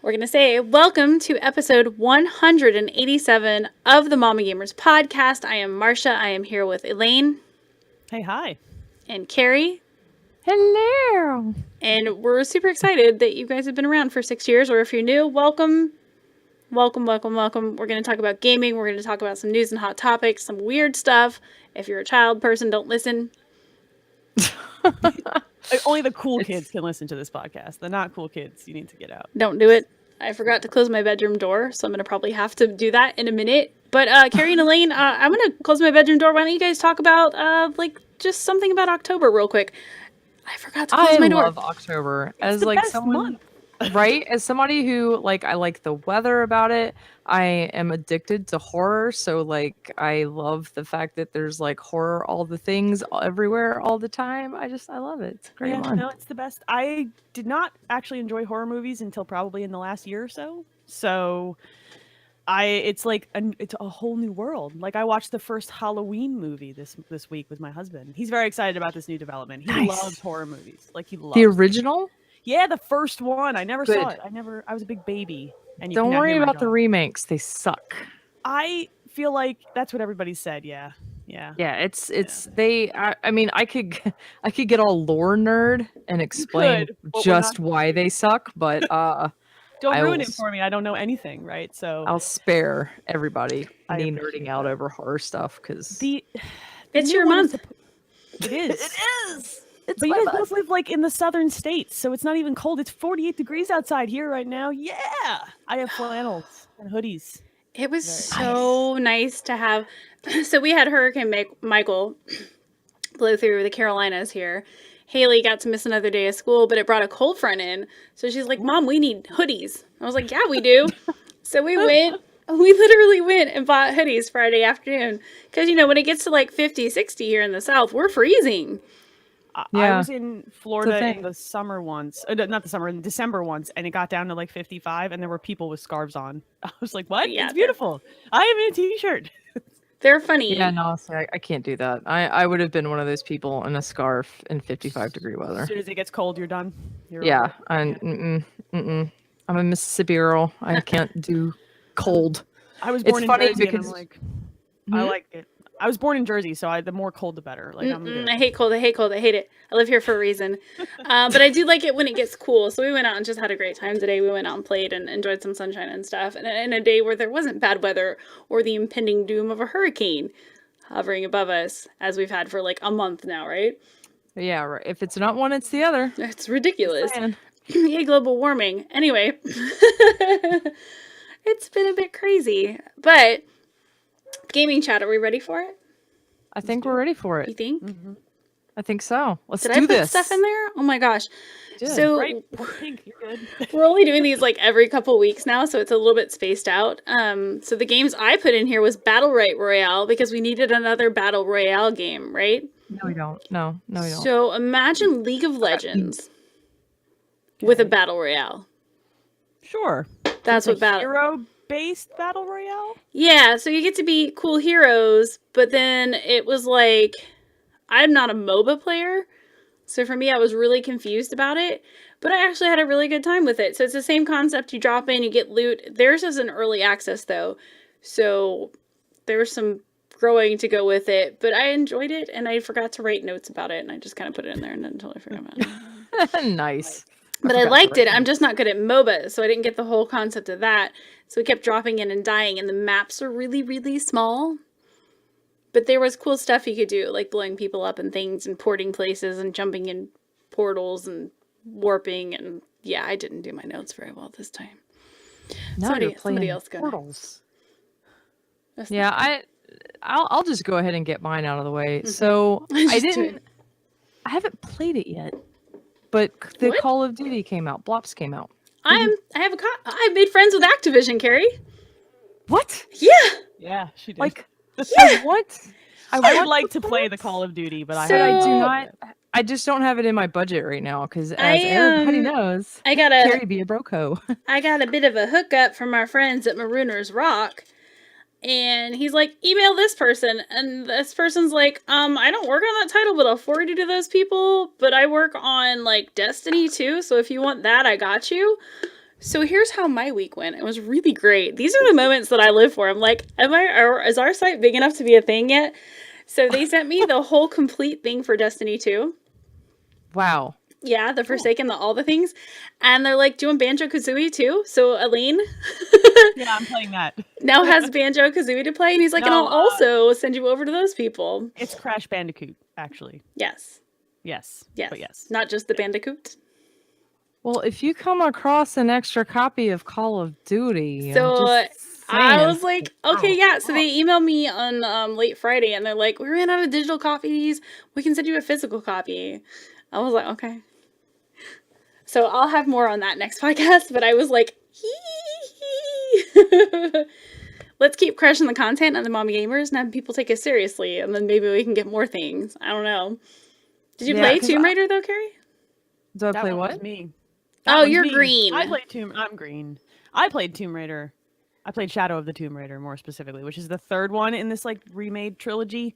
We're going to say welcome to episode 187 of the Mama Gamers podcast. I am Marcia. I am here with Elaine. Hey, hi. And Carrie. Hello. And we're super excited that you guys have been around for 6 years, or if you're new, welcome. Welcome. We're going to talk about gaming. We're going to talk about some news and hot topics, some weird stuff. If you're a child person, don't listen. Only the cool kids can listen to this podcast. The not cool kids, you need to get out. Don't do it. I forgot to close my bedroom door, so I'm going to probably have to do that in a minute. But Carrie and Elaine, I'm going to close my bedroom door. Why don't you guys talk about, just something about October real quick? I forgot to close my door. I love October. It's as, the best someone... month. Right? As somebody who, I like the weather about it. I am addicted to horror, so, I love the fact that there's, horror all the things everywhere all the time. I love it. It's a great month. No, it's the best. I did not actually enjoy horror movies until probably in the last year or so. So, it's a whole new world. I watched the first Halloween movie this week with my husband. He's very excited about this new development. He loves horror movies. He loves the original? Yeah, the first one. I never saw it. I was a big baby. And don't worry about the remakes. They suck. I feel like that's what everybody said. Yeah. They. I mean, I could get all lore nerd and explain just why they suck, but don't ruin it for me. I don't know anything, right? So I'll spare everybody me nerding out over horror stuff because it's your month. It is. It is. But you guys both live in the southern states, so it's not even cold. It's 48 degrees outside here right now. Yeah, I have flannels and hoodies. It was so nice to have. So we had Hurricane Michael blow through the Carolinas here. Haley got to miss another day of school, but it brought a cold front in. So she's like, "Mom, we need hoodies." I was like, "Yeah, we do." So we went. We literally went and bought hoodies Friday afternoon because when it gets to 50, 60 here in the South, we're freezing. I was in Florida in the summer once, not the summer, in December once, and it got down to 55, and there were people with scarves on. I was like, "What? Yeah, it's beautiful. I am in a t-shirt." They're funny. Yeah, no, I can't do that. I would have been one of those people in a scarf in 55-degree weather. As soon as it gets cold, you're done. I'm a Mississippi girl. I can't do cold. I was born in Jersey, and I like it. I was born in Jersey, so the more cold, the better. I hate cold. I hate it. I live here for a reason. But I do like it when it gets cool. So we went out and just had a great time today. We went out and played and enjoyed some sunshine and stuff. And in a day where there wasn't bad weather or the impending doom of a hurricane hovering above us, as we've had for a month now, right? Yeah, right. If it's not one, it's the other. It's ridiculous. Yay, global warming. Anyway, it's been a bit crazy. But gaming chat, are we ready for it? I think we're ready for it. You think? Mm-hmm. I think so. Let's do this. Did I put stuff in there? Oh my gosh. So right. Pink, you're good. We're only doing these every couple weeks now, so it's a little bit spaced out. So the games I put in here was Battlerite Royale because we needed another Battle Royale game, right? No, we don't. No, we don't. So imagine League of Legends with a Battle Royale. Sure. That's what hero-based Battle Royale? Yeah, so you get to be cool heroes, but then it was I'm not a MOBA player, so for me I was really confused about it, but I actually had a really good time with it. So it's the same concept, you drop in, you get loot. Theirs is an early access though, so there was some growing to go with it, but I enjoyed it, and I forgot to write notes about it, and I just kind of put it in there and then totally forgot about it. Nice. But I liked it. I'm just not good at MOBA, so I didn't get the whole concept of that. So we kept dropping in and dying, and the maps are really, really small. But there was cool stuff you could do, like blowing people up and things, and porting places, and jumping in portals, and warping, and yeah, I didn't do my notes very well this time. No, somebody else got portals. Yeah, I'll just go ahead and get mine out of the way. Mm-hmm. So I haven't played it yet. But the Call of Duty came out. Botched came out. I've made friends with Activision, Carrie. What? Yeah. Yeah, she did. What? I would like to play the Call of Duty, but I do not. I just don't have it in my budget right now because, as everybody knows, Carrie be a broco. I got a bit of a hookup from our friends at Marooners Rock. And he's like, email this person. And this person's like, I don't work on that title, but I'll forward you to those people. But I work on, Destiny, too. So if you want that, I got you. So here's how my week went. It was really great. These are the moments that I live for. I'm like, is our site big enough to be a thing yet? So they sent me the whole complete thing for Destiny 2. Wow. Yeah, the Forsaken, all the things. And they're like, do you want Banjo-Kazooie too? So Elaine Yeah, I'm playing that. now has Banjo-Kazooie to play. And he's like, and I'll also send you over to those people. It's Crash Bandicoot, actually. Yes. Yes. Yes. But yes. Not just the Bandicoot. Well, if you come across an extra copy of Call of Duty, so I was like, okay, yeah. So they emailed me on late Friday, and they're like, we ran out of digital copies. We can send you a physical copy. I was like, okay. So I'll have more on that next podcast. But I was like, let's keep crushing the content on the Mommy Gamers and have people take us seriously, and then maybe we can get more things. I don't know. Did you play Tomb Raider though, Carrie? Did I play what? Was me. Oh, you're green. I'm green. I played Tomb Raider. I played Shadow of the Tomb Raider more specifically, which is the third one in this like remade trilogy.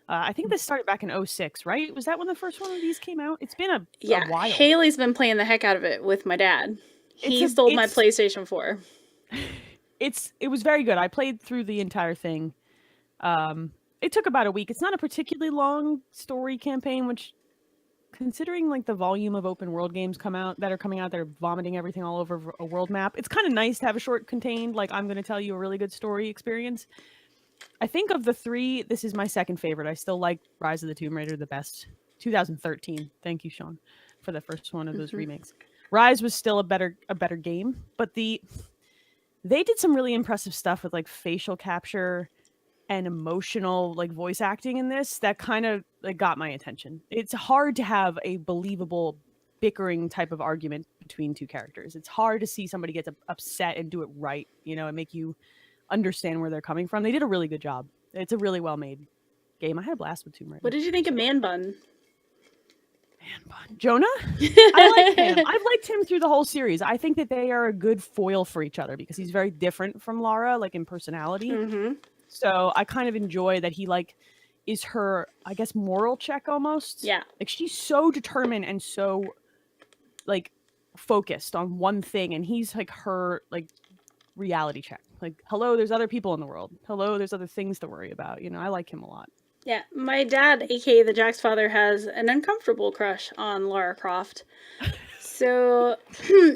I think this started back in 2006, right? Was that when the first one of these came out? It's been a while. Haley's been playing the heck out of it with my dad. He stole my PlayStation 4. It was very good. I played through the entire thing. It took about a week. It's not a particularly long story campaign, which, considering like the volume of open world games that are coming out, they're vomiting everything all over a world map. It's kind of nice to have a short, contained, like, I'm going to tell you a really good story experience. I think of the three, this is my second favorite. I still like Rise of the Tomb Raider the best. 2013. Thank you, Sean, for the first one of those remakes. Rise was still a better game, but they did some really impressive stuff with like facial capture and emotional like voice acting in this that kind of like got my attention. It's hard to have a believable bickering type of argument between two characters. It's hard to see somebody get upset and do it right, and make you understand where they're coming from. They did a really good job. It's a really well made game. I had a blast with Tomb Raider. What did you think of Man Bun? Jonah? I like him. I've liked him through the whole series. I think that they are a good foil for each other because he's very different from Lara, like in personality. Mm-hmm. So I kind of enjoy that he like is her, I guess, moral check almost. Yeah. Like she's so determined and so like focused on one thing, and he's like her like reality check. Like, hello, there's other people in the world. Hello, there's other things to worry about. I like him a lot. Yeah, my dad, aka the Jack's father, has an uncomfortable crush on Lara Croft. So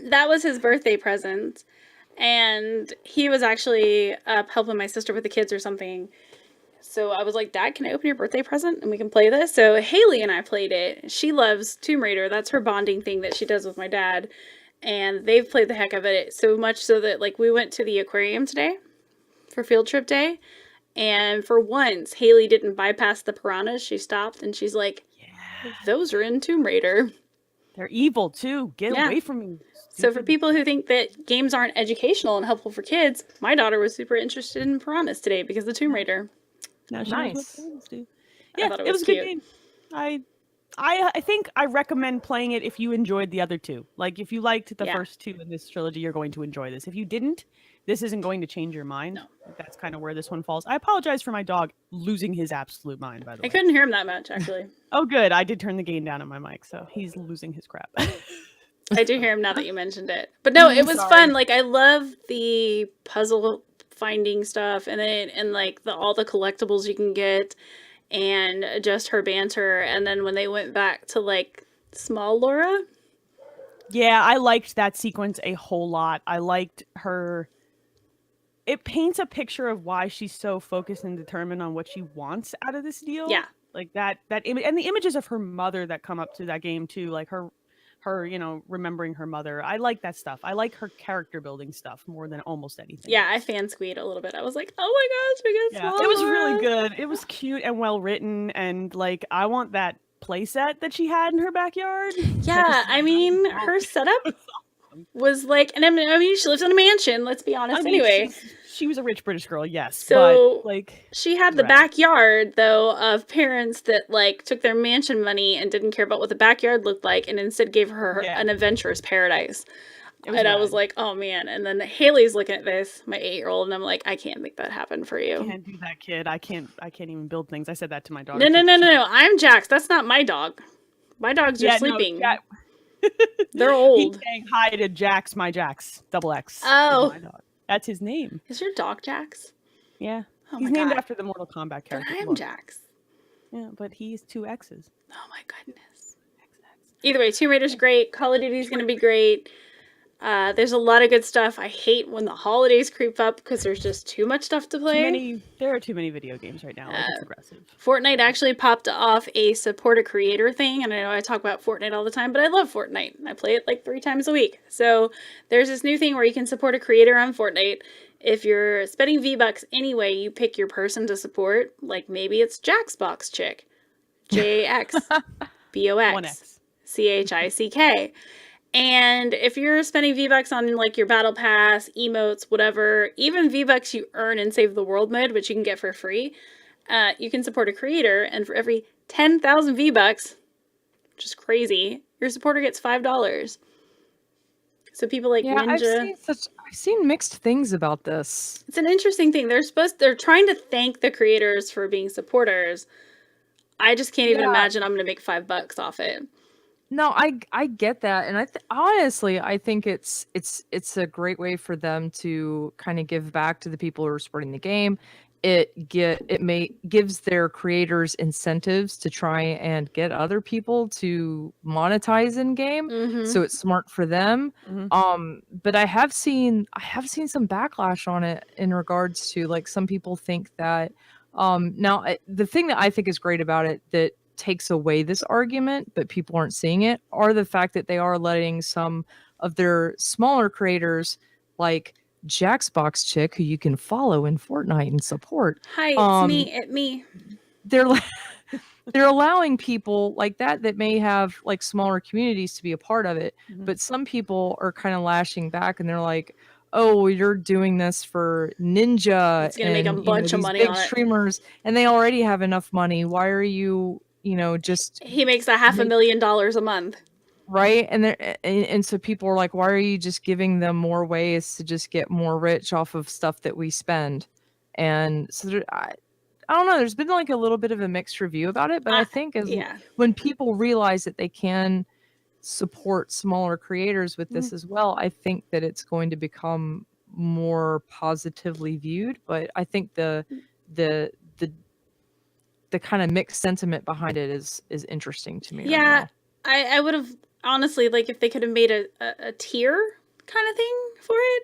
that was his birthday present. And he was actually helping my sister with the kids or something. So I was like, Dad, can I open your birthday present and we can play this? So Haley and I played it. She loves Tomb Raider. That's her bonding thing that she does with my dad. And they've played the heck of it so much so that like we went to the aquarium today for field trip day. And for once, Haley didn't bypass the piranhas. She stopped and she's like, yeah, those are in Tomb Raider. They're evil too. Get away from me. So for people who think that games aren't educational and helpful for kids, my daughter was super interested in piranhas today because of the Tomb Raider. Nice. Yeah, I thought it was cute. A good game. I think I recommend playing it if you enjoyed the other two. Like if you liked the first two in this trilogy, you're going to enjoy this. If you didn't, this isn't going to change your mind. No. That's kind of where this one falls. I apologize for my dog losing his absolute mind, by the way. I couldn't hear him that much, actually. Oh, good. I did turn the gain down on my mic, so he's losing his crap. I do hear him now that you mentioned it. But no, it was fun. Like, I love the puzzle finding stuff and like all the collectibles you can get and just her banter. And then when they went back to like small Laura. Yeah, I liked that sequence a whole lot. I liked her. It paints a picture of why she's so focused and determined on what she wants out of this deal. Yeah. Like that image, and the images of her mother that come up to that game too, like her, remembering her mother. I like that stuff. I like her character building stuff more than almost anything. Yeah, I fan squeed a little bit. I was like, oh my gosh, we got it was really good. It was cute and well written, and like I want that playset that she had in her backyard. Yeah, I mean, her setup was like, and I mean, she lives in a mansion. Let's be honest. Anyway, she was a rich British girl, yes. So but, like, she had the backyard though of parents that like took their mansion money and didn't care about what the backyard looked like, and instead gave her an adventurous paradise. And I was like, oh man. And then Haley's looking at this, my 8-year-old, and I'm like, I can't make that happen for you. I can't do that, kid. I can't even build things. I said that to my dog. No. I'm Jax. That's not my dog. My dogs are sleeping. No, They're old. He's saying hi to Jax, my Jax, double X. Oh. My dog. That's his name. Is your dog Jax? Yeah. Oh He's my named God. after the Mortal Kombat character. But I am Jax. Yeah, but he's 2 X's. Oh my goodness. Either way, Tomb Raider's great. Call of Duty's going to be great. There's a lot of good stuff. I hate when the holidays creep up because there's just too much stuff to play. There are too many video games right now. Like, it's aggressive. Fortnite actually popped off a support a creator thing, and I know I talk about Fortnite all the time, but I love Fortnite. I play it like 3 times a week. So there's this new thing where you can support a creator on Fortnite. If you're spending V-Bucks anyway, you pick your person to support. Like maybe it's Jaxbox Chick. JX. BOX. CHICK. And if you're spending V-Bucks on like your battle pass, emotes, whatever, even V-Bucks you earn in Save the World mode, which you can get for free, you can support a creator, and for every 10,000 V-Bucks, which is crazy, your supporter gets $5. So people like Ninja. I've seen mixed things about this. It's an interesting thing. They're trying to thank the creators for being supporters. I just can't even imagine I'm going to make $5 off it. No, I get that, and honestly, I think it's a great way for them to kind of give back to the people who are supporting the game. It gives their creators incentives to try and get other people to monetize in game, so it's smart for them. But I have seen some backlash on it in regards to like some people think that now the thing that I think is great about it that takes away this argument, but people aren't seeing it, are the fact that they are letting some of their smaller creators like Jaxbox Chick, who you can follow in Fortnite and support. Hi, it's me. They're allowing people like that may have like smaller communities to be a part of it, but some people are kind of lashing back and they're like, oh, you're doing this for Ninja. It's gonna make a bunch of money big on streamers, and they already have enough money. Why are you just... He makes $500,000 a month. Right? And so people are like, why are you just giving them more ways to just get more rich off of stuff that we spend? And so I don't know, there's been like a little bit of a mixed review about it, but I think when people realize that they can support smaller creators with this as well, I think that it's going to become more positively viewed. But I think the kind of mixed sentiment behind it is interesting to me. Yeah, right I would have honestly, like, if they could have made a tier kind of thing for it,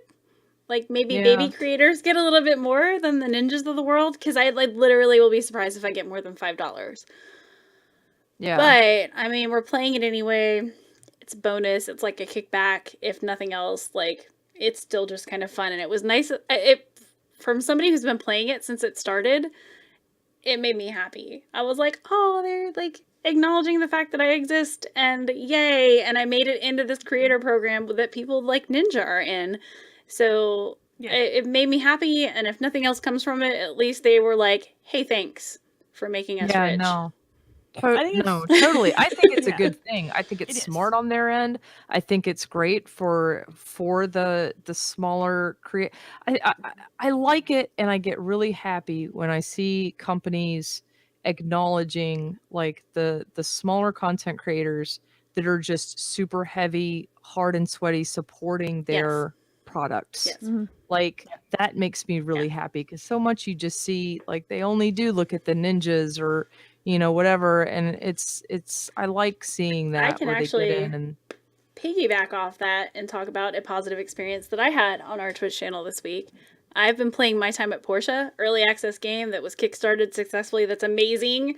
like maybe baby creators get a little bit more than the Ninjas of the world, because I like literally will be surprised if I get more than $5. Yeah, but I mean, we're playing it anyway. It's bonus. It's like a kickback, if nothing else. Like, it's still just kind of fun, and it was nice. From somebody who's been playing it since it started, it made me happy. I was like, oh, they're like acknowledging the fact that I exist, and yay, and I made it into this creator program that people like Ninja are in. So it made me happy, and if nothing else comes from it, at least they were like, hey, thanks for making us rich. No, totally. I think it's a good thing. I think it's smart on their end. I think it's great for the smaller I like it, and I get really happy when I see companies acknowledging like the smaller content creators that are just super heavy, hard and sweaty supporting their products. Like that makes me really happy, because so much you just see like they only do look at the ninjas or whatever, and it's I like seeing that. I can actually piggyback off that and talk about a positive experience that I had on our Twitch channel this week. I've been playing My Time at Portia, early access game that was kickstarted successfully. That's amazing.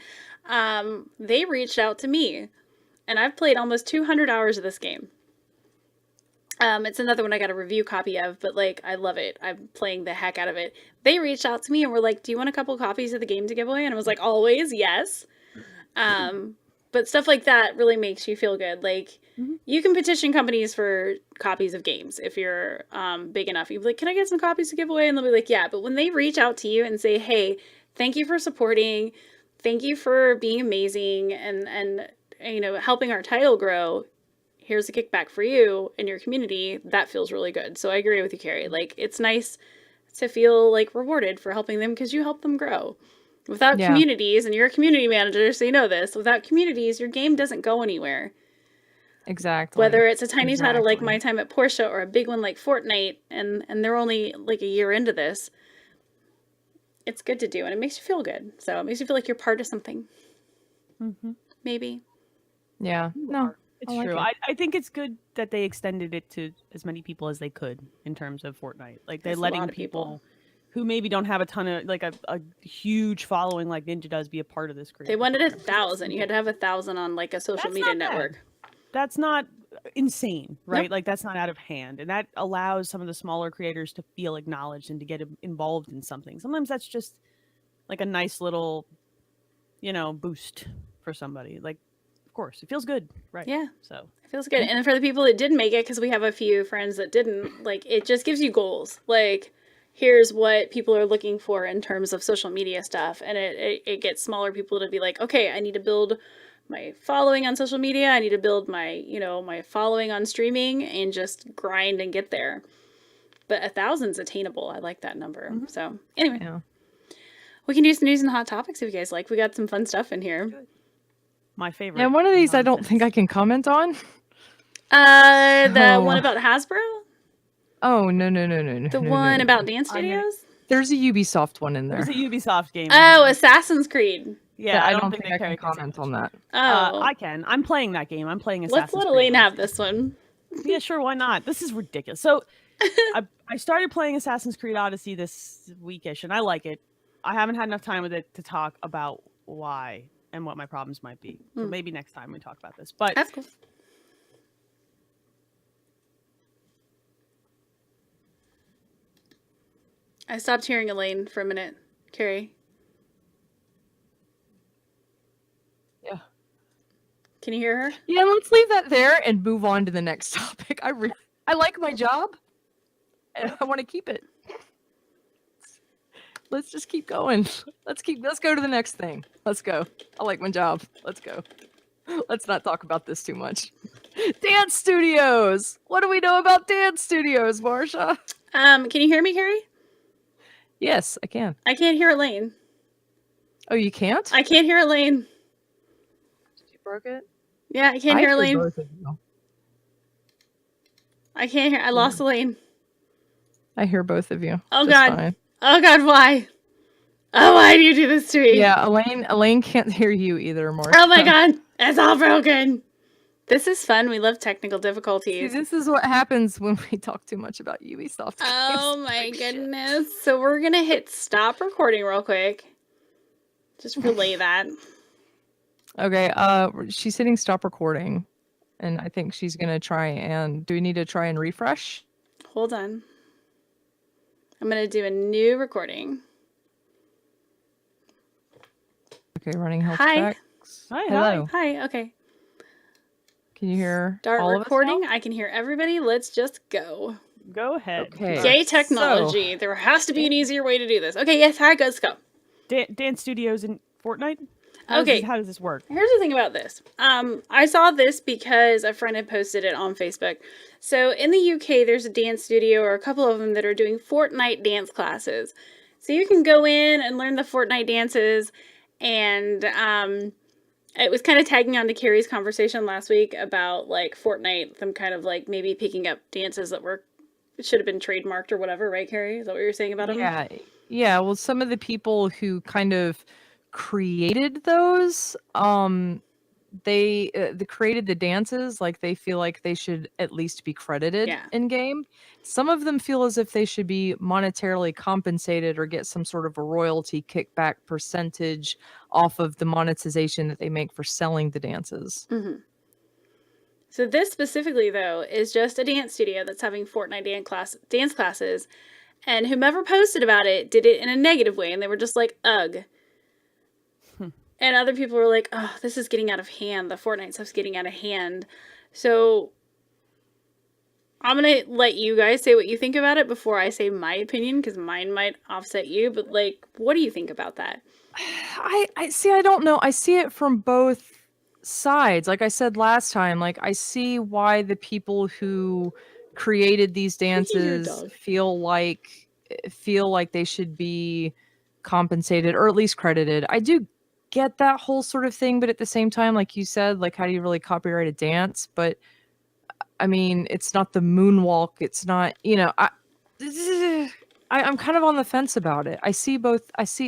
They reached out to me, and I've played almost 200 hours of this game. It's another one I got a review copy of, but like, I love it. I'm playing the heck out of it. They reached out to me and were like, do you want a couple copies of the game to give away? And I was like, always, yes. But stuff like that really makes you feel good. Like, you can petition companies for copies of games if you're big enough. You'd be like, can I get some copies to give away? And they'll be like, yeah. But when they reach out to you and say, hey, thank you for supporting, thank you for being amazing, and helping our title grow, here's a kickback for you and your community, that feels really good. So I agree with you, Carrie. Like, it's nice to feel like rewarded for helping them, because you help them grow. Without communities, and you're a community manager, so you know this, without communities, your game doesn't go anywhere. Exactly. Whether it's a tiny title like My Time at Portia or a big one like Fortnite, and they're only like a year into this, it's good to do, and it makes you feel good. So it makes you feel like you're part of something. Maybe. Yeah. No, it's true. I think it's good that they extended it to as many people as they could in terms of Fortnite. Like they're letting people who maybe don't have a ton of like a huge following like Ninja does be a part of this group. They wanted 1,000. You had to have 1,000 on like a social media network. That's not insane, right? Nope. Like that's not out of hand, and that allows some of the smaller creators to feel acknowledged and to get involved in something. Sometimes that's just like a nice little, boost for somebody. Like, of course, it feels good, right? Yeah, so it feels good. And for the people that did make it, because we have a few friends that didn't, like, it just gives you goals. Like, here's what people are looking for in terms of social media stuff, and it gets smaller people to be like, okay, I need to build my following on social media. I need to build my, my following on streaming, and just grind and get there. But 1,000's attainable. I like that number. So anyway, we can do some news and hot topics if you guys like. We got some fun stuff in here. My favorite. Yeah, one of these I don't think I can comment on. The one about Hasbro? Oh, no. The one about dance studios? There's a Ubisoft one in there. There's a Ubisoft game. Oh, Assassin's Creed. Yeah, I don't think I can comment on that. Oh. I can. I'm playing that game. I'm playing Assassin's Creed. Let's let Elaine have this one. Yeah, sure, why not? This is ridiculous. So, I started playing Assassin's Creed Odyssey this weekish, and I like it. I haven't had enough time with it to talk about why and what my problems might be. So maybe next time we talk about this. But that's cool. I stopped hearing Elaine for a minute. Carrie? Yeah. Can you hear her? Yeah, let's leave that there and move on to the next topic. I like my job, and I want to keep it. Let's just keep going. Let's go to the next thing. Let's go. I like my job. Let's go. Let's not talk about this too much. Dance studios. What do we know about dance studios, Marcia? Can you hear me, Carrie? Yes, I can. I can't hear Elaine. Oh, you can't? I can't hear Elaine. Did you broke it? Yeah, I can't hear Elaine. Both of you. I can't hear. I lost Elaine. I hear both of you. Oh God. Fine. Oh God, why? Oh, why do you do this to me? Yeah, Elaine can't hear you either, Marcia. Oh my God, it's all broken. This is fun. We love technical difficulties. See, this is what happens when we talk too much about Ubisoft games. Oh my goodness. So we're going to hit stop recording real quick. Just relay that. Okay, she's hitting stop recording. And I think she's going to try and... Do we need to try and refresh? Hold on. I'm going to do a new recording. Okay, running health checks. Hi. Hello. Hi. Okay. Can you hear Start all recording? of us now? I can hear everybody. Let's just go. Go ahead. Okay. Yay, technology. So, there has to be an easier way to do this. Okay, yes, hi, let's go. Dance studios in Fortnite? How does this work? Here's the thing about this. I saw this because a friend had posted it on Facebook. So in the UK, there's a dance studio, or a couple of them, that are doing Fortnite dance classes. So you can go in and learn the Fortnite dances, and it was kind of tagging on to Carrie's conversation last week about like Fortnite, them kind of like maybe picking up dances that should have been trademarked or whatever, right, Carrie? Is that what you were saying about them? Yeah. Well, some of the people who kind of created those, they created the dances, like they feel like they should at least be credited in game. Some of them feel as if they should be monetarily compensated or get some sort of a royalty kickback percentage off of the monetization that they make for selling the dances. Mm-hmm. So this specifically, though, is just a dance studio that's having Fortnite dance classes, and whomever posted about it did it in a negative way, and they were just like, ugh. And other people were like, oh, this is getting out of hand. The Fortnite stuff's getting out of hand. So I'm going to let you guys say what you think about it before I say my opinion, because mine might offset you. But, like, what do you think about that? I see. I don't know. I see it from both sides. Like I said last time, like I see why the people who created these dances feel like they should be compensated or at least credited. I do get that whole sort of thing, but at the same time, like you said, like how do you really copyright a dance? But I mean, it's not the moonwalk. It's not, I'm kind of on the fence about it. I see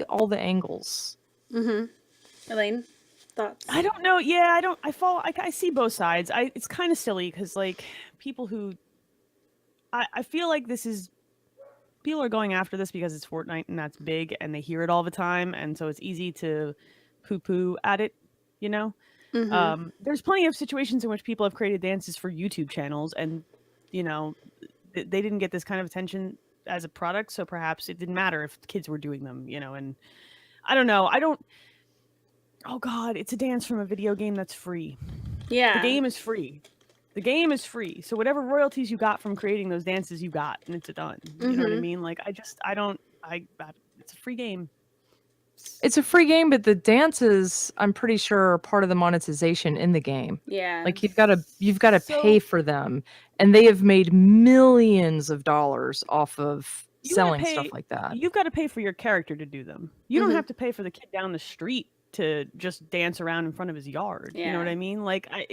all the angles. Elaine, thoughts? I don't know. Yeah, I see both sides. It's kind of silly because like people who, I feel like people are going after this because it's Fortnite and that's big and they hear it all the time. And so it's easy to poo-poo at it, There's plenty of situations in which people have created dances for YouTube channels and, they didn't get this kind of attention as a product. So perhaps it didn't matter if kids were doing them, and I don't know. Oh God, it's a dance from a video game that's free. Yeah. The game is free. The game is free. So whatever royalties you got from creating those dances, you got, and it's done. You know what I mean? Like, it's a free game. It's a free game, but the dances, I'm pretty sure, are part of the monetization in the game. Yeah. Like you've got to pay for them, and they have made millions of dollars off of selling stuff like that. You've got to pay for your character to do them. You don't have to pay for the kid down the street to just dance around in front of his yard. Yeah. You know what I mean? Like I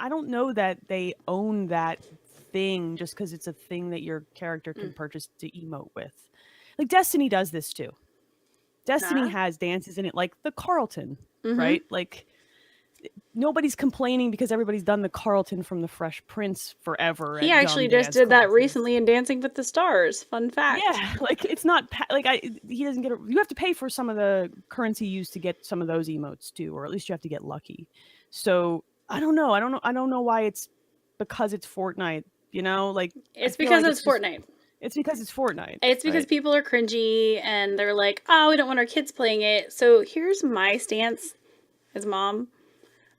don't know that they own that thing just because it's a thing that your character can purchase to emote with. Like Destiny does this too. Destiny has dances in it, like the Carlton, right? Like nobody's complaining because everybody's done the Carlton from the Fresh Prince forever. He actually just did that recently in Dancing with the Stars. Fun fact. Yeah, like it's not like he doesn't get. You have to pay for some of the currency used to get some of those emotes too, or at least you have to get lucky. So I don't know. I don't know why it's because it's Fortnite. Like it's because it's Fortnite. It's because it's Fortnite. It's because people are cringy and they're like, oh, we don't want our kids playing it. So here's my stance as mom.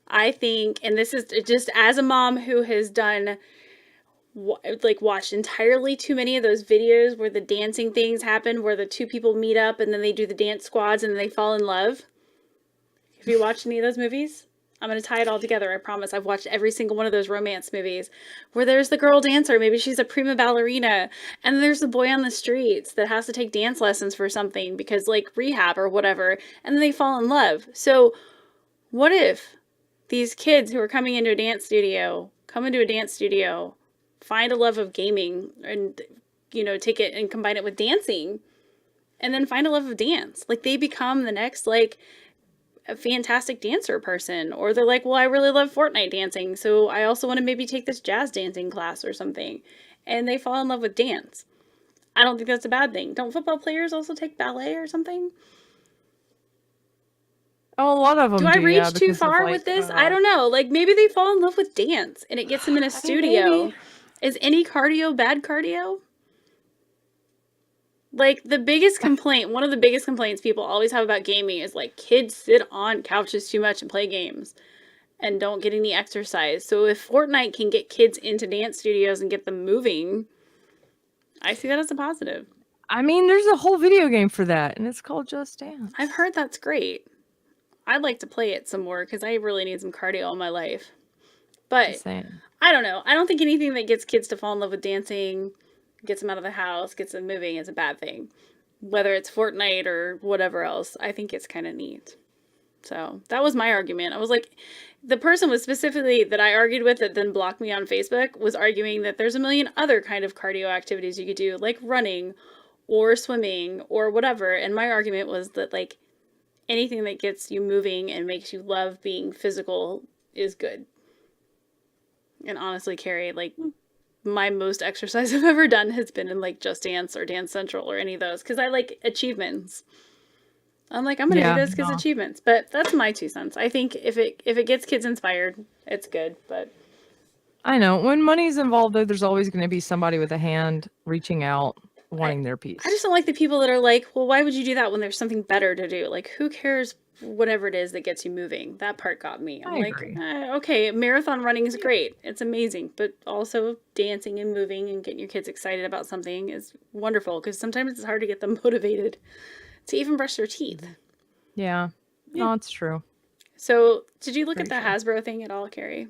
I think, and this is just as a mom who has done, watched entirely too many of those videos where the dancing things happen, where the two people meet up and then they do the dance squads and then they fall in love. Have you watched any of those movies? I'm going to tie it all together, I promise. I've watched every single one of those romance movies where there's the girl dancer, maybe she's a prima ballerina, and there's the boy on the streets that has to take dance lessons for something because, like, rehab or whatever, and then they fall in love. So what if these kids who are coming into a dance studio, find a love of gaming and, take it and combine it with dancing, and then find a love of dance? Like, they become the next, like, a fantastic dancer person, or they're like, well, I really love Fortnite dancing, so I also want to maybe take this jazz dancing class or something, and they fall in love with dance. I don't think that's a bad thing. Don't football players also take ballet or something? Oh, a lot of them do. I reach too far with this? I don't know. Like, maybe they fall in love with dance and it gets them in a studio. Is any cardio bad cardio? Like, one of the biggest complaints people always have about gaming is, like, kids sit on couches too much and play games and don't get any exercise. So if Fortnite can get kids into dance studios and get them moving, I see that as a positive. I mean, there's a whole video game for that, and it's called Just Dance. I've heard that's great. I'd like to play it some more because I really need some cardio in my life. But I don't know. I don't think anything that gets kids to fall in love with dancing, gets them out of the house, gets them moving is a bad thing. Whether it's Fortnite or whatever else, I think it's kind of neat. So that was my argument. I was like, the person was specifically that I argued with that then blocked me on Facebook was arguing that there's a million other kind of cardio activities you could do, like running or swimming or whatever. And my argument was that, like, anything that gets you moving and makes you love being physical is good. And honestly, Carrie, like, my most exercise I've ever done has been in, like, Just Dance or Dance Central or any of those, because I like achievements. I'm like, I'm going to do this because achievements. But that's my 2 cents. I think if it gets kids inspired, it's good. But I know. When money's involved, though, there's always going to be somebody with a hand reaching out, wanting their piece. I just don't like the people that are like, well, why would you do that when there's something better to do? Like, who cares whatever it is that gets you moving? That part got me. I'm like, okay, marathon running is great. It's amazing. But also dancing and moving and getting your kids excited about something is wonderful, because sometimes it's hard to get them motivated to even brush their teeth. Yeah. No, it's true. So did you look at the Hasbro thing at all, Carrie?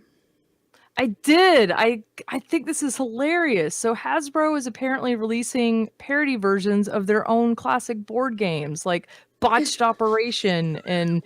I did. I think this is hilarious. So Hasbro is apparently releasing parody versions of their own classic board games, like Botched Operation and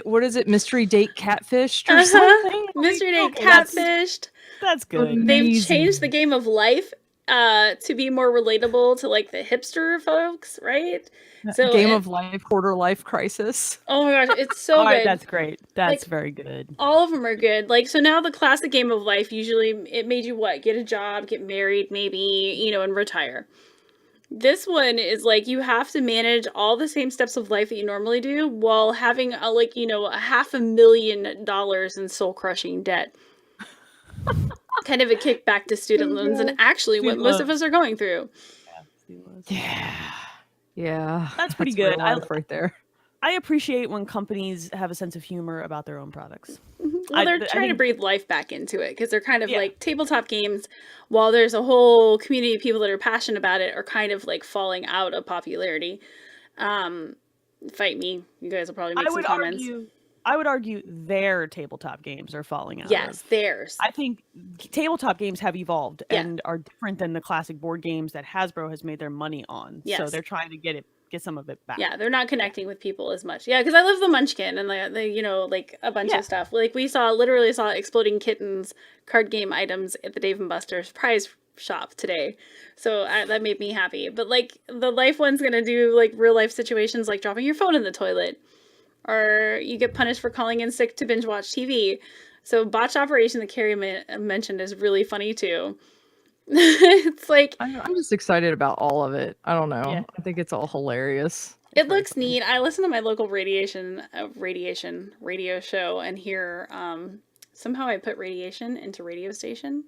what is it? Mystery Date Catfished or something? Mystery Date Catfished. That's good. Amazing. They've changed the game of life to be more relatable to like the hipster folks, right? So Game of Life, Quarter Life Crisis. Oh my gosh, it's so good. That's great. That's very good. All of them are good. Like, so now the classic Game of Life, usually it made you what? Get a job, get married, maybe, and retire. This one is like you have to manage all the same steps of life that you normally do while having a $500,000 in soul-crushing debt. Kind of a kickback to student loans, and actually what most of us are going through. Yeah. That's pretty good. Right there. I appreciate when companies have a sense of humor about their own products. Well, they're trying to breathe life back into it because they're kind of like tabletop games, while there's a whole community of people that are passionate about it, are kind of like falling out of popularity. Fight me. You guys will probably make some comments. I would argue their tabletop games are falling out. Yes, theirs. I think tabletop games have evolved and are different than the classic board games that Hasbro has made their money on. Yes. So they're trying to get some of it back. Yeah, they're not connecting with people as much. Yeah, because I love the Munchkin and the like a bunch of stuff. Like we literally saw Exploding Kittens card game items at the Dave & Buster's prize shop today. So that made me happy. But like the life one's gonna do like real life situations like dropping your phone in the toilet. Or you get punished for calling in sick to binge watch TV. So Botched Operation that Carrie mentioned is really funny too. It's like I'm just excited about all of it. I don't know. Yeah. I think it's all hilarious. It looks neat. I listen to my local radio show and hear somehow I put radiation into radio station,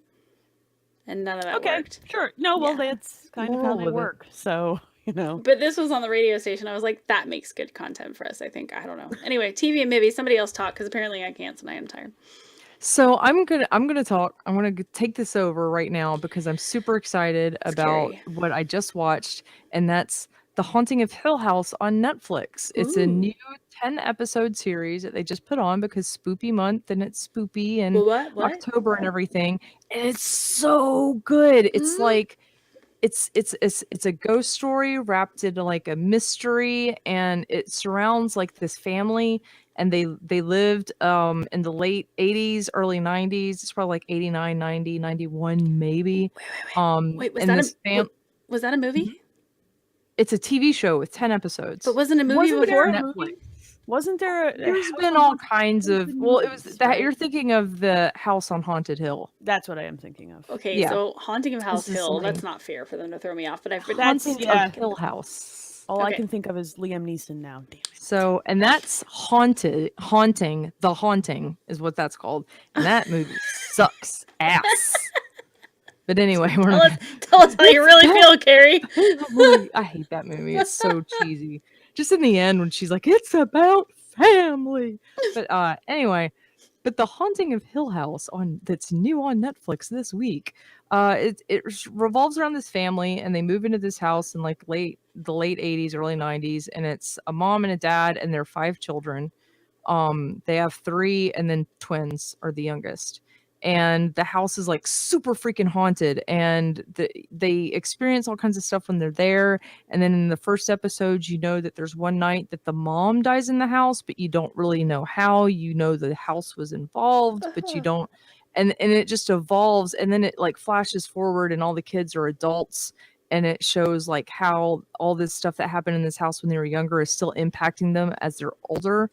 and none of that worked. Sure. No, well that's kind of how they work. So. But this was on the radio station. I was like, that makes good content for us, I think. I don't know. Anyway, TV and maybe somebody else talk because apparently I can't tonight. I'm tired. So I'm gonna talk. I'm gonna take this over right now because I'm super excited about what I just watched, and that's The Haunting of Hill House on Netflix. It's a new 10-episode series that they just put on because spoopy month and it's spoopy and October and everything, and it's so good. It's like. It's a ghost story wrapped into like a mystery, and it surrounds like this family, and they lived in the late 80s, early 90s. It's probably like 89, 90, 91 maybe. Wait, was that a movie? It's a TV show with 10 episodes. But wasn't a movie before Netflix? Wasn't there? There's been all kinds of. Well, it was that you're thinking of the House on Haunted Hill. That's what I am thinking of. Okay, so Haunting of House Hill. That's not fair for them to throw me off. But Haunting of Hill House. All I can think of is Liam Neeson now. Damn it. So, and that's Haunting. The Haunting is what that's called, and that movie sucks ass. But anyway, tell us how you really feel, Carrie. I hate that movie. It's so cheesy. Just in the end when she's like, it's about family. But anyway, but The Haunting of Hill House that's new on Netflix this week. It revolves around this family, and they move into this house in like the late 80s, early 90s, and it's a mom and a dad and their 5 children. They have 3, and then twins are the youngest. And the house is like super freaking haunted, and they experience all kinds of stuff when they're there. And then in the first episode, you know that there's one night that the mom dies in the house, but you don't really know how. You know the house was involved, but you don't. And it just evolves, and then it like flashes forward, and all the kids are adults, and it shows like how all this stuff that happened in this house when they were younger is still impacting them as they're older.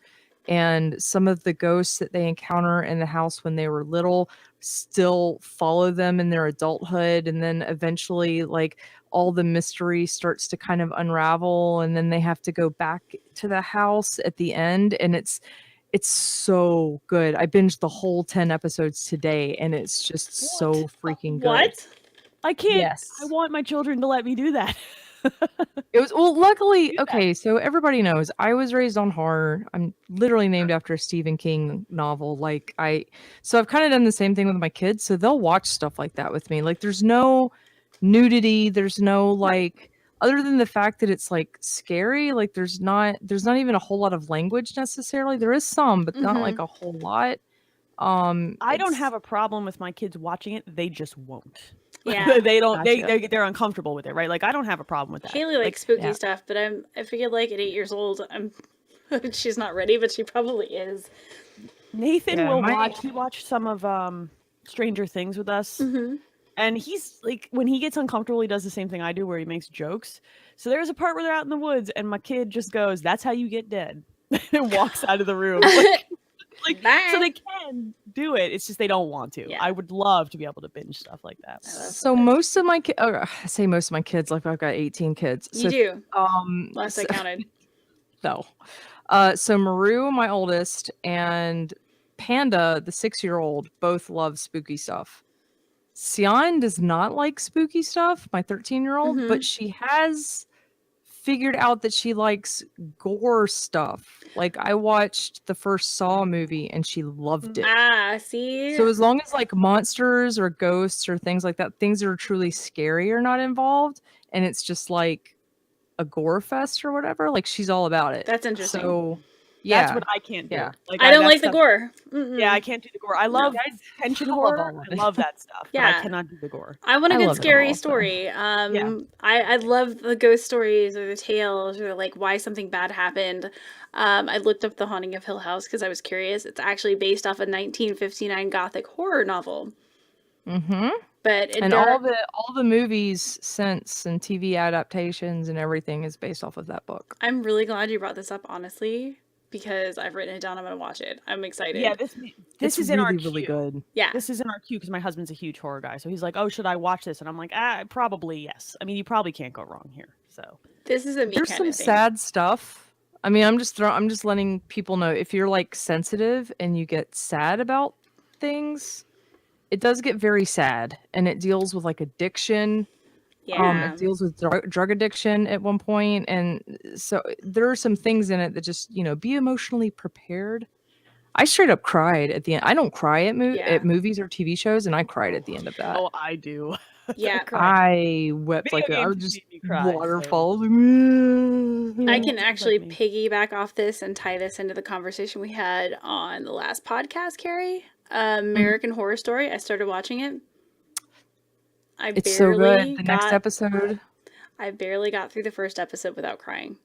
And some of the ghosts that they encounter in the house when they were little still follow them in their adulthood. And then eventually, like, all the mystery starts to kind of unravel. And then they have to go back to the house at the end. And it's so good. I binged the whole 10 episodes today, and it's just so freaking good. What? I can't. Yes. I want my children to let me do that. It was luckily okay. So everybody knows I was raised on horror. I'm literally named after a Stephen King novel. So I've kind of done the same thing with my kids. So they'll watch stuff like that with me. Like there's no nudity. There's no like other than the fact that it's like scary. Like there's not even a whole lot of language necessarily. There is some, but not like a whole lot. I don't have a problem with my kids watching it. They just won't. Yeah, they don't. Gotcha. They're uncomfortable with it, right? Like I don't have a problem with that. Haley likes spooky stuff, but I figured like at 8 years old, She's not ready, but she probably is. Nathan will watch. He watched some of Stranger Things with us. Mm-hmm. And he's like, when he gets uncomfortable, he does the same thing I do where he makes jokes. So there's a part where they're out in the woods and my kid just goes, "That's how you get dead," and walks out of the room. So they can do it. It's just they don't want to. Yeah. I would love to be able to binge stuff like that. So most of my kids, I say most of my kids, like I've got 18 kids. You do. Last I counted. No. So Maru, my oldest, and Panda, the 6-year-old, both love spooky stuff. Sion does not like spooky stuff, my 13-year-old, but she has figured out that she likes gore stuff. Like I watched the first Saw movie and she loved it. See? So as long as like monsters or ghosts or things like that, things that are truly scary are not involved, and it's just like a gore fest or whatever, like she's all about it. That's interesting. So yeah, that's what I can't do. Yeah. Like I don't like the gore. Yeah, I can't do the gore. I love tension horror. I love that stuff. Yeah, but I cannot do the gore. I want a good scary story. I love the ghost stories or the tales or like why something bad happened. I looked up The Haunting of Hill House because I was curious. It's actually based off a 1959 Gothic horror novel. Mm-hmm. But all the movies since and TV adaptations and everything is based off of that book. I'm really glad you brought this up, honestly, because I've written it down. I'm going to watch it. I'm excited. Yeah, this is in our queue. Really good. Yeah, this is in our queue because my husband's a huge horror guy, so he's like, "Oh, should I watch this?" And I'm like, probably yes. I mean, you probably can't go wrong here. So this is a there's some sad stuff. I mean, I'm just letting people know if you're like sensitive and you get sad about things. It does get very sad, and it deals with like addiction. Yeah. It deals with drug addiction at one point, and so there are some things in it that just, be emotionally prepared. I straight up cried at the end. I don't cry at movies or TV shows, and I cried at the end of that. Oh, I do. Yeah, I wept I was just waterfalls. I can actually piggyback off this and tie this into the conversation we had on the last podcast, Carrie. American Horror Story. I started watching it. It's so good. The next episode. I barely got through the first episode without crying.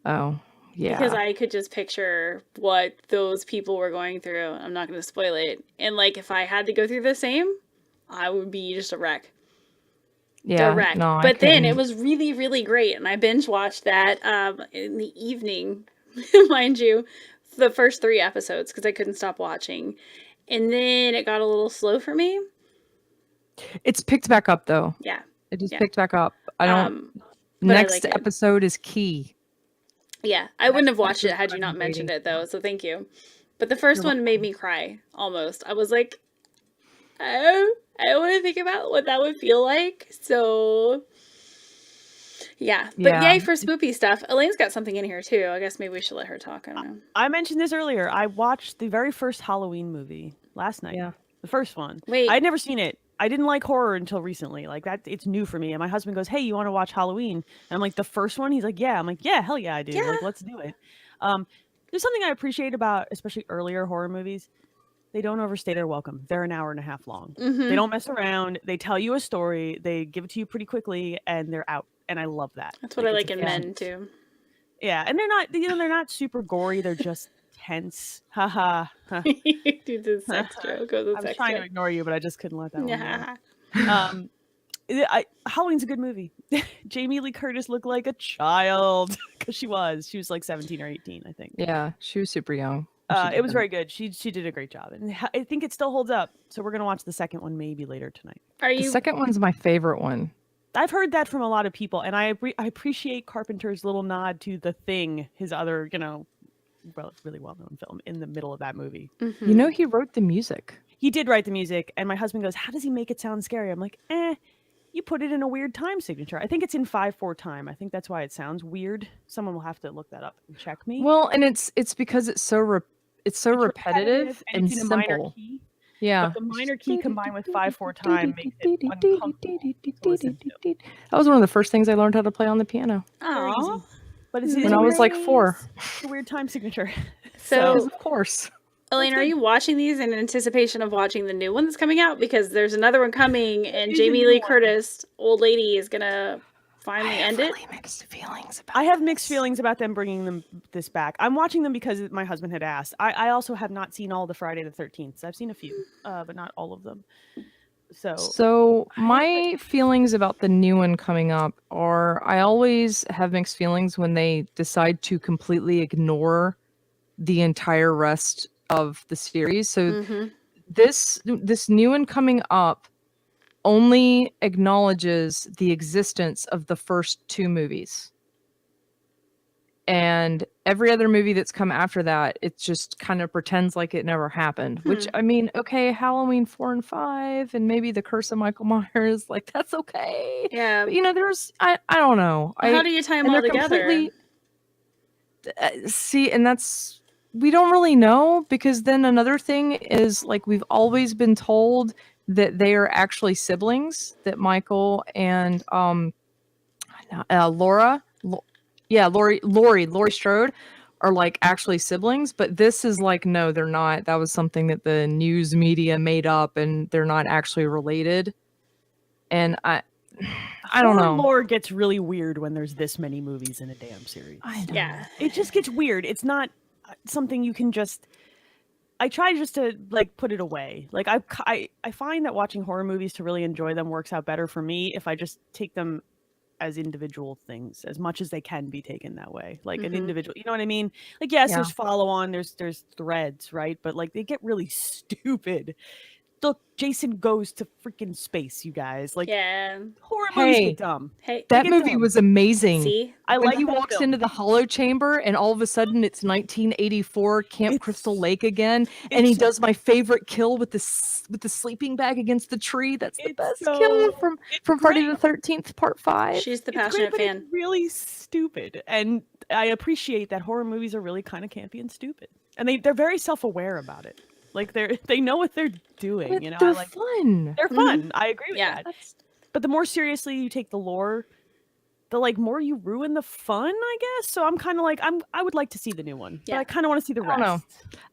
Oh, yeah. Because I could just picture what those people were going through. I'm not going to spoil it. And like, if I had to go through the same, I would be just a wreck. Yeah. A wreck. No, but then it was really, really great. And I binge watched that in the evening, mind you. The first 3 episodes because I couldn't stop watching, and then it got a little slow for me. It's picked back up though. Yeah, it just picked back up. I don't. Next episode is key. Yeah, I wouldn't have watched it had you not mentioned it though. So thank you. But the first one made me cry almost. I was like, I want to think about what that would feel like. So. Yeah, but yay for spoopy stuff. Elaine's got something in here too. I guess maybe we should let her talk. I don't know. I mentioned this earlier. I watched the very first Halloween movie last night. Yeah, the first one. Wait, I'd never seen it. I didn't like horror until recently. Like that, it's new for me. And my husband goes, "Hey, you want to watch Halloween?" And I'm like, "The first one?" He's like, "Yeah." I'm like, "Yeah, hell yeah, I do. Like, let's do it." There's something I appreciate about especially earlier horror movies. They don't overstay their welcome. They're an hour and a half long. They don't mess around. They tell you a story. They give it to you pretty quickly, and they're out. And I love that. That's what I like in men too. Yeah, and they're not, they're not super gory. They're just tense. Haha. You do the sex joke. I was trying to ignore you, but I just couldn't let that one go. Halloween's a good movie. Jamie Lee Curtis looked like a child because she was like 17 or 18, I think. Yeah, she was super young. It was very good. She did a great job, and I think it still holds up. So we're gonna watch the second one maybe later tonight. The second one's my favorite one. I've heard that from a lot of people, and I appreciate Carpenter's little nod to The Thing, his other, really well-known film in the middle of that movie. Mm-hmm. He wrote the music. He did write the music, and my husband goes, "How does he make it sound scary?" I'm like, you put it in a weird time signature. I think it's in 5/4 time. I think that's why it sounds weird. Someone will have to look that up and check me. Well, and it's because it's so repetitive and simple. Minor key. Yeah. But the minor key combined with 5/4 time makes it uncomfortable to listen to. That was one of the first things I learned how to play on the piano. Oh, but it's when I was like 4. It's a weird time signature. So of course. Elaine, are you watching these in anticipation of watching the new one that's coming out? Because there's another one coming, and Jamie Lee Curtis, old lady, is gonna finally end it. Mixed feelings about I have mixed feelings about them bringing this back. I'm watching them because my husband had asked. I also have not seen all the Friday the 13th. I've seen a few, but not all of them. So my feelings about the new one coming up are I always have mixed feelings when they decide to completely ignore the entire rest of the series. So this new one coming up only acknowledges the existence of the first 2 movies. And every other movie that's come after that, it just kind of pretends like it never happened. Which, I mean, okay, Halloween 4 and 5, and maybe The Curse of Michael Myers, like, that's okay. Yeah. But, you know, there's, I don't know. How do you tie them all together? See, and that's, we don't really know, because then another thing is, like, we've always been told that they are actually siblings, that Michael and Laurie Strode are like actually siblings, but this is like, no, they're not. That was something that the news media made up, and they're not actually related. And I don't know. Lore gets really weird when there's this many movies in a damn series. I know. Yeah. It just gets weird. It's not something you can just. I try just to like put it away. Like I find that watching horror movies to really enjoy them works out better for me if I just take them as individual things as much as they can be taken that way, like an individual, you know what I mean? Like, yes, there's follow on, there's threads, right? But like they get really stupid. Look, Jason goes to freaking space, you guys. Like, horror movies get dumb. That movie was amazing. See, when he walks into the hollow chamber, and all of a sudden it's 1984 Camp Crystal Lake again, and he does my favorite kill with the sleeping bag against the tree. That's the best kill from Friday the 13th Part 5. She's the passionate fan. It's really stupid, and I appreciate that horror movies are really kind of campy and stupid, and they're very self-aware about it. Like they know what they're doing, but you know. They're fun. They're fun. I agree with that. But the more seriously you take the lore, the like more you ruin the fun, I guess. So I'm kind of like I would like to see the new one, but I kind of want to see the rest. I don't know.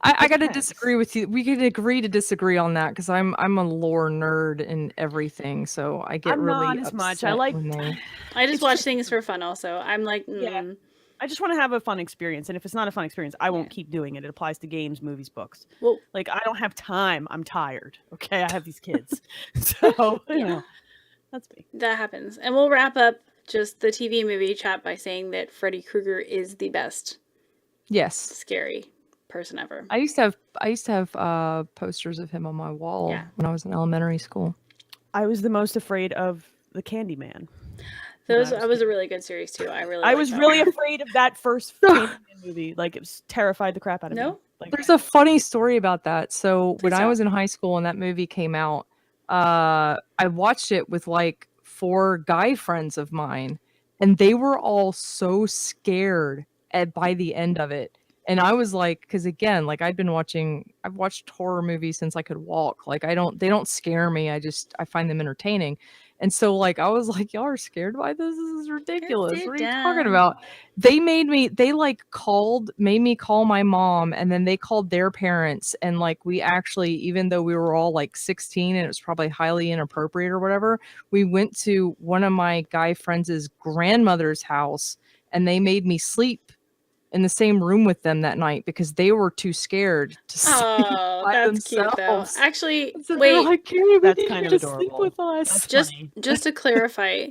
I got to disagree with you. We could agree to disagree on that, because I'm a lore nerd and everything, so I get really not as much. I like. I just watch things for fun. Also, I'm like, I just want to have a fun experience, and if it's not a fun experience, I won't keep doing it. It applies to games, movies, books. Well, like I don't have time. I'm tired. Okay, I have these kids, so you know, that's me. That happens, and we'll wrap up just the TV movie chat by saying that Freddy Krueger is the best, scary person ever. I used to have posters of him on my wall when I was in elementary school. I was the most afraid of the Candyman. That was a really good series too. I was really afraid of that first Candyman movie. Like, it was terrified the crap out of me. Like, there's a funny story about that. So when I was in high school and that movie came out, I watched it with like 4 guy friends of mine, and they were all so scared by the end of it. And I was like, because again, like I've watched horror movies since I could walk. Like they don't scare me. I find them entertaining. And so like, I was like, y'all are scared by this? This is ridiculous. What are you talking about? They made me call my mom, and then they called their parents. And like, we actually, even though we were all like 16 and it was probably highly inappropriate or whatever, we went to one of my guy friends' grandmother's house, and they made me sleep in the same room with them that night because they were too scared to sleep by that's themselves. Cute though. Actually, so wait, like, Carrie, that's kind of adorable. Sleep with us. Just to clarify,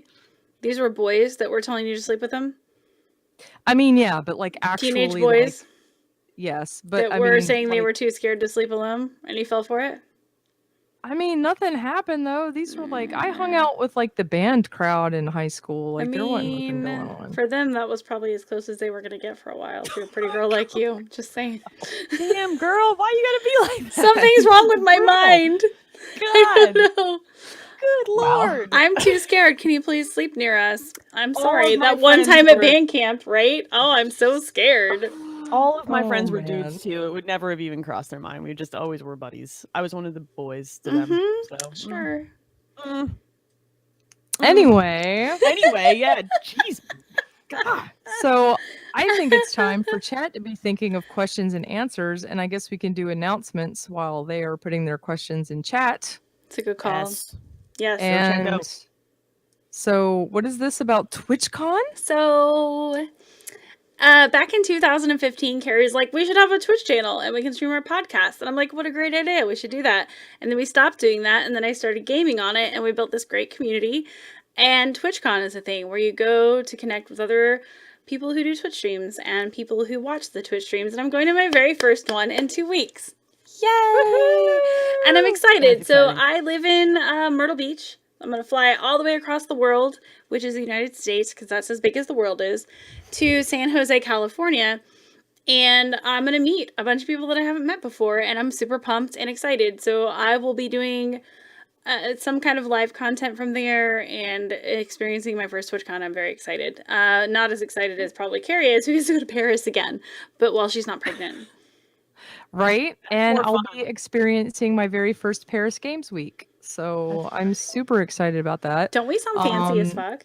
these were boys that were telling you to sleep with them? I mean, yeah, but like actually teenage boys? Like, yes, but that were saying they were too scared to sleep alone, and you fell for it? I mean, nothing happened though. These were like, I hung out with like the band crowd in high school. Like, there wasn't nothing going on. For them, that was probably as close as they were gonna get for a while to a pretty girl like you. Just saying. Damn, girl, why you gotta be like that? Something's wrong with my mind. God. No. Good Lord. I'm too scared. Can you please sleep near us? I'm sorry. That one time at band camp, right? Oh, I'm so scared. All of my friends were dudes too. It would never have even crossed their mind. We just always were buddies. I was one of the boys to them. So. Sure. Anyway, yeah. Jeez. God. So I think it's time for chat to be thinking of questions and answers, and I guess we can do announcements while they are putting their questions in chat. It's a good call. Yes. And So what is this about TwitchCon? So back in 2015, Carrie's like, we should have a Twitch channel and we can stream our podcast. And I'm like, what a great idea. We should do that. And then we stopped doing that. And then I started gaming on it and we built this great community. And TwitchCon is a thing where you go to connect with other people who do Twitch streams and people who watch the Twitch streams. And I'm going to my very first one in 2 weeks. Yay! Woo-hoo! And I'm excited. So I live in Myrtle Beach. I'm going to fly all the way across the world, which is the United States, because that's as big as the world is, to San Jose, California. And I'm going to meet a bunch of people that I haven't met before, and I'm super pumped and excited. So I will be doing some kind of live content from there and experiencing my first TwitchCon. I'm very excited. Not as excited as probably Carrie is, who gets to go to Paris again, but while she's not pregnant. Right? And I'll be experiencing my very first Paris Games Week. So I'm super excited about that. Don't we sound fancy as fuck?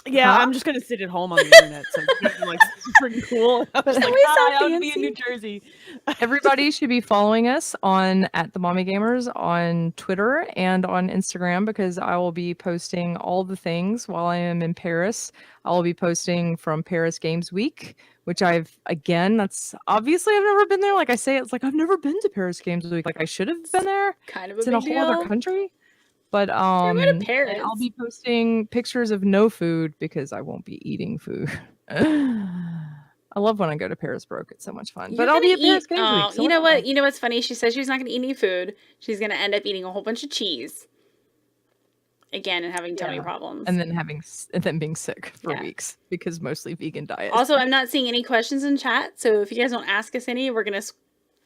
Yeah, I'm just gonna sit at home on the internet. So it's like pretty cool. I was like, I would be in New Jersey. Everybody should be following us on @themommy_gamers on Twitter and on Instagram, because I will be posting all the things while I am in Paris. I will be posting from Paris Games Week, which that's obviously I've never been there. Like I say, it's like I've never been to Paris Games Week. Like I should have been there. Kind of it's in a whole other country. But to Paris. I'll be posting pictures of no food because I won't be eating food. I love when I go to Paris broke. It's so much fun. But I'll be at Paris Games Week. So you know what? You know what's funny? She says she's not going to eat any food. She's going to end up eating a whole bunch of cheese. Again, and having tummy problems. And then being sick for weeks because mostly vegan diet. Also, I'm not seeing any questions in chat. So if you guys don't ask us any, we're going to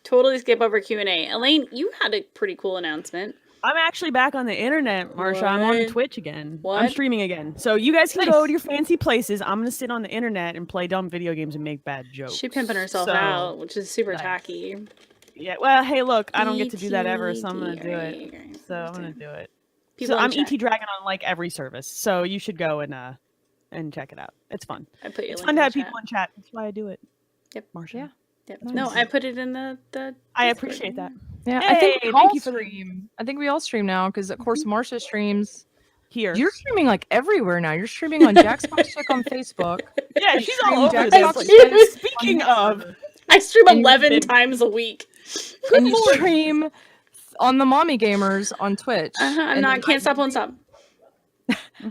totally skip over Q&A. Elaine, you had a pretty cool announcement. I'm actually back on the internet, Marcia. What? I'm on Twitch again. What? I'm streaming again. So you guys can go to your fancy places. I'm going to sit on the internet and play dumb video games and make bad jokes. She's pimping herself out, which is super tacky. Yeah, well, hey, look, I don't get to do that ever, so I'm going to do it. So I'm going to do it. So I'm ET Dragon on like every service. So you should go and check it out. It's fun. It's fun to have people in chat. That's why I do it. Yep. Marcia. Yeah. Yep. Nice. No, I put it in the I appreciate that. Yeah, hey, I think we all stream now because of course Marcia streams here. You're streaming like everywhere now. You're streaming on Jackbox Chick on Facebook. Yeah, she's all over this. Speaking of, I stream 11 times a week. And you stream on the Mommy Gamers on Twitch. Can't stop, won't stop.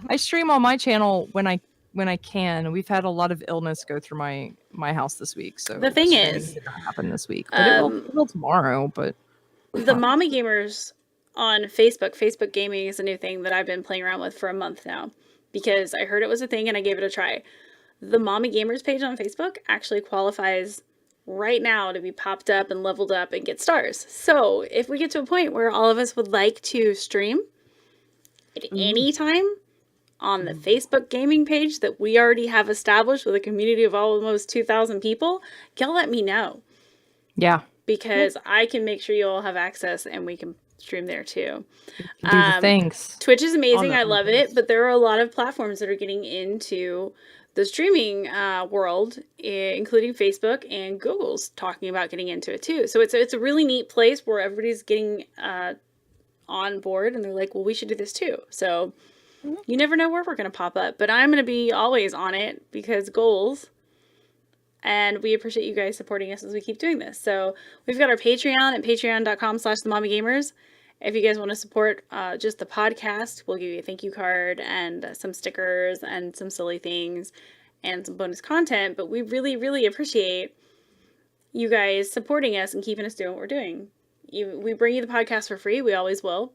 I stream on my channel when I can. We've had a lot of illness go through my house this week, so the thing is, it did not happen this week, but it will tomorrow. But the Mommy Gamers on Facebook Gaming is a new thing that I've been playing around with for a month now because I heard it was a thing and I gave it a try. The Mommy Gamers page on Facebook actually qualifies right now to be popped up and leveled up and get stars. So if we get to a point where all of us would like to stream at any time on the Facebook gaming page that we already have established with a community of almost 2,000 people, y'all let me know. Yeah. Because I can make sure you all have access and we can stream there too. Thanks. Twitch is amazing. I love it. But there are a lot of platforms that are getting into the streaming world, including Facebook, and Google's talking about getting into it too. So it's a really neat place where everybody's getting on board and they're like, well, we should do this too. So you never know where we're going to pop up, but I'm going to be always on it because goals. And we appreciate you guys supporting us as we keep doing this. So we've got our Patreon at patreon.com/themommygamers. If you guys want to support just the podcast, we'll give you a thank you card and some stickers and some silly things and some bonus content. But we really, really appreciate you guys supporting us and keeping us doing what we're doing. We bring you the podcast for free. We always will.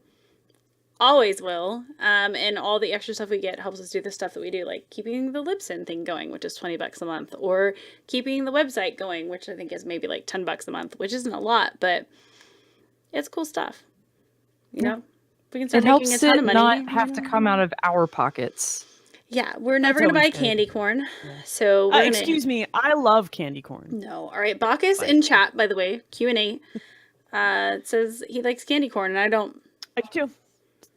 Always will. And all the extra stuff we get helps us do the stuff that we do, like keeping the Libsyn thing going, which is $20 a month, or keeping the website going, which I think is maybe like $10 a month, which isn't a lot, but it's cool stuff. You know, we can start making a ton of money. Not have to come out of our pockets. Yeah, we're never going to buy candy corn. So excuse me, I love candy corn. No. All right, Bacchus in chat, by the way, Q&A, says he likes candy corn, and I don't. I do too.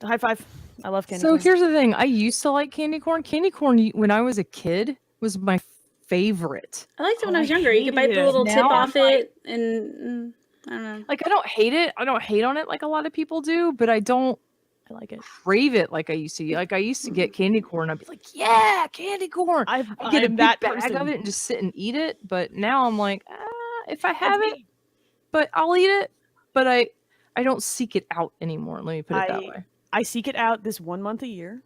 High five. I love candy corn. So here's the thing. I used to like candy corn. Candy corn, when I was a kid, was my favorite. I liked it when I was younger. You could bite the little tip off it, and I don't know. Like, I don't hate it. I don't hate on it like a lot of people do, but I don't I like it. Crave it like I used to. Like I used to get candy corn. I'd be like, yeah, candy corn. I'd get a big bag of it and just sit and eat it. But now I'm like, if I have it, but I'll eat it. But I don't seek it out anymore. Let me put it that way. I seek it out this 1 month a year.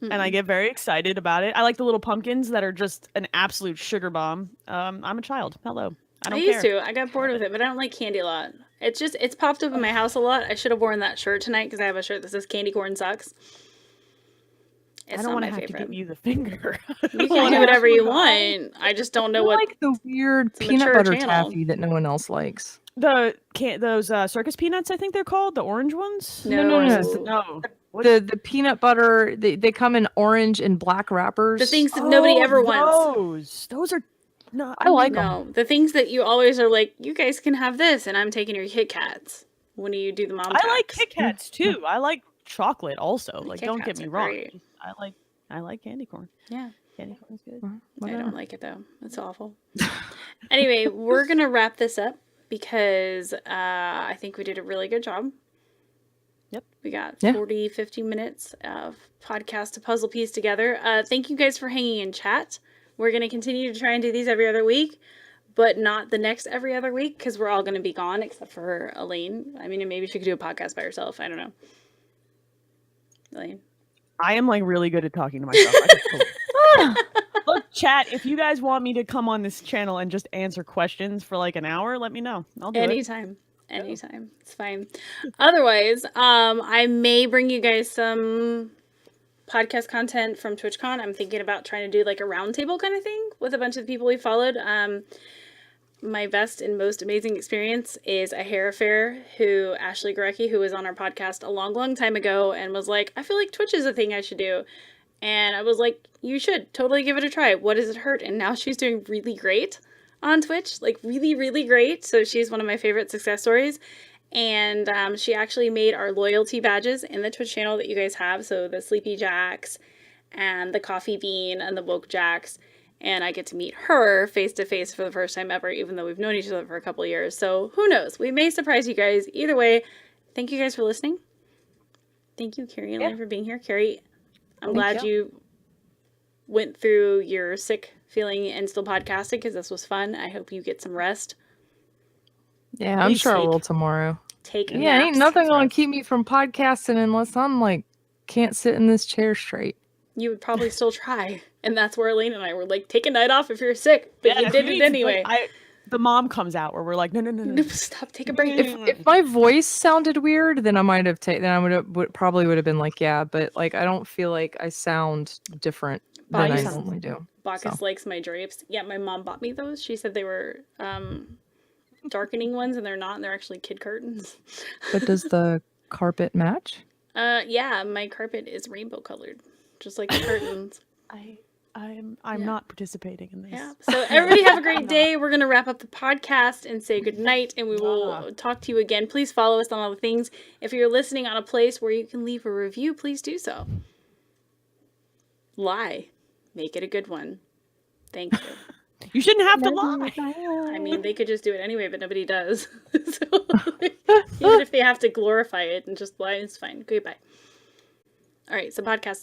And I get very excited about it. I like the little pumpkins that are just an absolute sugar bomb. I'm a child. Hello. I used to. I got bored with it, but I don't like candy a lot. It's popped up in my house a lot. I should have worn that shirt tonight because I have a shirt that says candy corn sucks. I don't want to have to give you the finger. You can do whatever you want. I just don't know what. Like the weird peanut butter taffy that no one else likes. Those circus peanuts, I think they're called, the orange ones. No. The peanut butter, they come in orange and black wrappers. The things that nobody ever wants. Those are no. I like them. The things that you always are like, you guys can have this, and I'm taking your Kit Kats when you do the mom packs. I like Kit Kats too. I like chocolate also. Like, don't get me wrong. Great. I like candy corn. Yeah. Candy corn is good. I don't like it though. It's awful. Anyway, we're gonna wrap this up because I think we did a really good job. Yep. We got 40, 50 minutes of podcast to puzzle piece together. Thank you guys for hanging in chat. We're going to continue to try and do these every other week, but not the next every other week because we're all going to be gone except for Elaine. I mean, maybe she could do a podcast by herself. I don't know. Elaine? I am like really good at talking to myself. Look, chat, if you guys want me to come on this channel and just answer questions for like an hour, let me know. I'll do it. Anytime. It's fine. Otherwise, I may bring you guys some podcast content from TwitchCon. I'm thinking about trying to do like a roundtable kind of thing with a bunch of the people we followed. My best and most amazing experience is a hair affair Ashley Gorecki, who was on our podcast a long, long time ago and was like, I feel like Twitch is a thing I should do. And I was like, you should totally give it a try. What does it hurt? And now she's doing really great on Twitch, like really, really great. So she's one of my favorite success stories. And she actually made our loyalty badges in the Twitch channel that you guys have. So the Sleepy Jacks and the Coffee Bean and the Woke Jacks. And I get to meet her face to face for the first time ever, even though we've known each other for a couple of years. So who knows? We may surprise you guys. Either way, thank you guys for listening. Thank you, Carrie and Elaine, for being here. Carrie, I'm glad you went through your sick feeling and still podcasting because this was fun. I hope you get some rest. Yeah, I'm sure I will tomorrow. Take naps. Ain't nothing gonna keep me from podcasting unless I'm like can't sit in this chair straight. You would probably still try, and that's where Elaine and I were like, take a night off if you're sick, but you did it anyway. The mom comes out where we're like, no, stop, take a break. If my voice sounded weird, then I might have taken. Then I would probably have been like, yeah, but like I don't feel like I sound different than I normally do. Bacchus likes my drapes. Yeah, my mom bought me those. She said they were darkening ones, and they're not. And they're actually kid curtains. But does the carpet match? Yeah, my carpet is rainbow colored, just like the curtains. I'm not participating in this. Yeah. So everybody have a great day. We're gonna wrap up the podcast and say good night, and we will talk to you again. Please follow us on all the things. If you're listening on a place where you can leave a review, please do so. Make it a good one. Thank you. You shouldn't have to lie. I mean, they could just do it anyway, but nobody does. So, even if they have to glorify it and just lie, it's fine. Goodbye. All right, so podcast is